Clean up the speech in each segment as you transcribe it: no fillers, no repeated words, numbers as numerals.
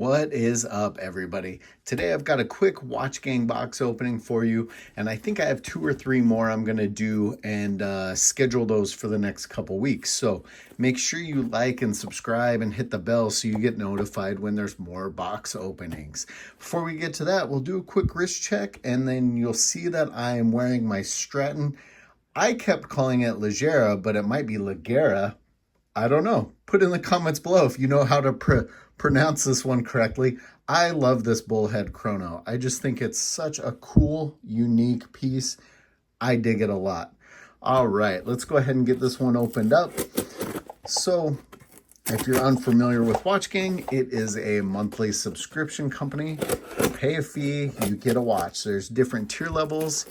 What is up, everybody? Today I've got a quick Watch Gang box opening for you, and I think I have 2 or 3 more I'm going to do and schedule those for the next couple weeks. So make sure you like and subscribe and hit the bell so you get notified when there's more box openings. Before we get to that, we'll do a quick wrist check, and then you'll see that I am wearing my Stratton. I kept calling it Legera, but it might be Legera. I don't know. Put in the comments below if you know how to pronounce this one correctly. I love this bullhead chrono. I just think it's such a cool, unique piece. I dig it a lot. All right, let's go ahead and get this one opened up. So, if you're unfamiliar with Watch Gang, it is a monthly subscription company. You pay a fee, you get a watch. There's different tier levels.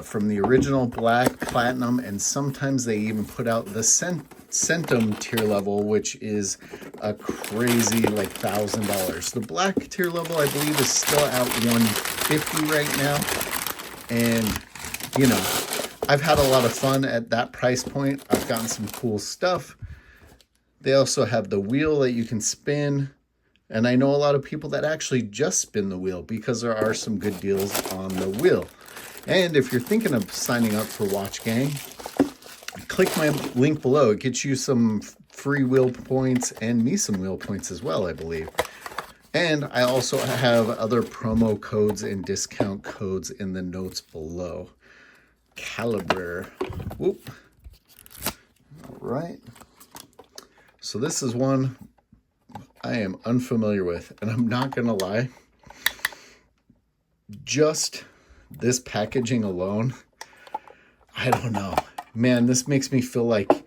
From the original black, platinum, and sometimes they even put out the centum tier level, which is a crazy like $1,000. The black tier level, I believe, is still at $150 right now. And, you know, I've had a lot of fun at that price point. I've gotten some cool stuff. They also have the wheel that you can spin. And I know a lot of people that actually just spin the wheel because there are some good deals on the wheel. And if you're thinking of signing up for Watch Gang, click my link below. It gets you some free wheel points and me some wheel points as well, I believe. And I also have other promo codes and discount codes in the notes below. Caliber. Whoop. All right. So this is one I am unfamiliar with, and I'm not going to lie. Just this packaging alone, I don't know. Man, this makes me feel like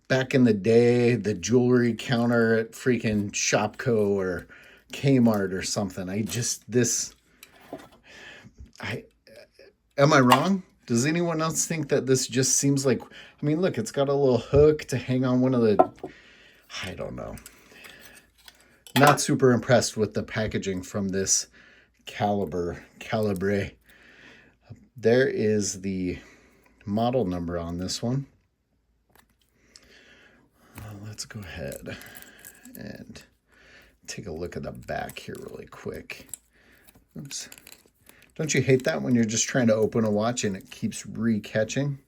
back in the day, the jewelry counter at freaking Shopko or Kmart or something. Am I wrong? Does anyone else think that this just seems like, I mean, look, it's got a little hook to hang on one of the, I don't know. Not super impressed with the packaging from this Calibre. There is the model number on this one. Let's go ahead and take a look at the back here really quick. Oops. Don't you hate that when you're just trying to open a watch and it keeps re-catching?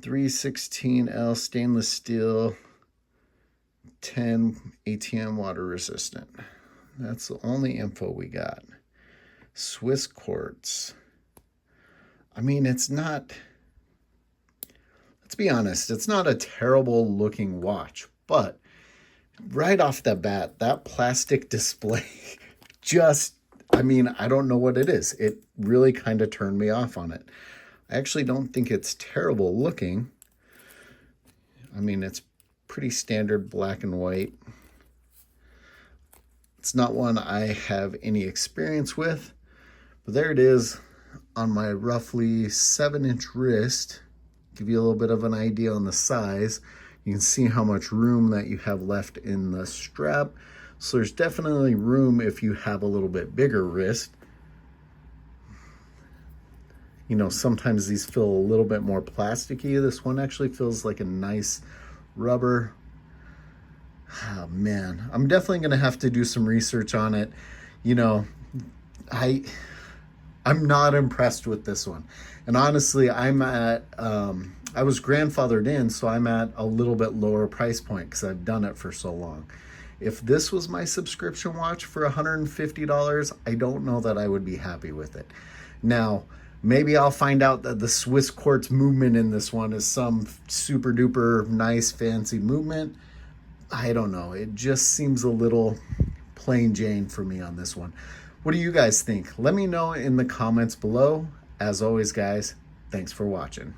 316L stainless steel, 10 ATM water resistant. That's the only info we got. Swiss quartz. I mean, it's not, let's be honest, it's not a terrible looking watch, but right off the bat, that plastic display just, I mean, I don't know what it is. It really kind of turned me off on it. I actually don't think it's terrible looking. I mean, it's pretty standard black and white. It's not one I have any experience with, but there it is on my roughly 7-inch wrist. Give you a little bit of an idea on the size. You can see how much room that you have left in the strap. So there's definitely room if you have a little bit bigger wrist. You know, sometimes these feel a little bit more plasticky. This one actually feels like a nice rubber. Oh man, I'm definitely going to have to do some research on it. You know, I'm not impressed with this one. And honestly, I'm at, I was grandfathered in, so I'm at a little bit lower price point because I've done it for so long. If this was my subscription watch for $150, I don't know that I would be happy with it. Now, maybe I'll find out that the Swiss quartz movement in this one is some super duper nice fancy movement. I don't know. It just seems a little plain Jane for me on this one. What do you guys think? Let me know in the comments below. As always, guys, thanks for watching.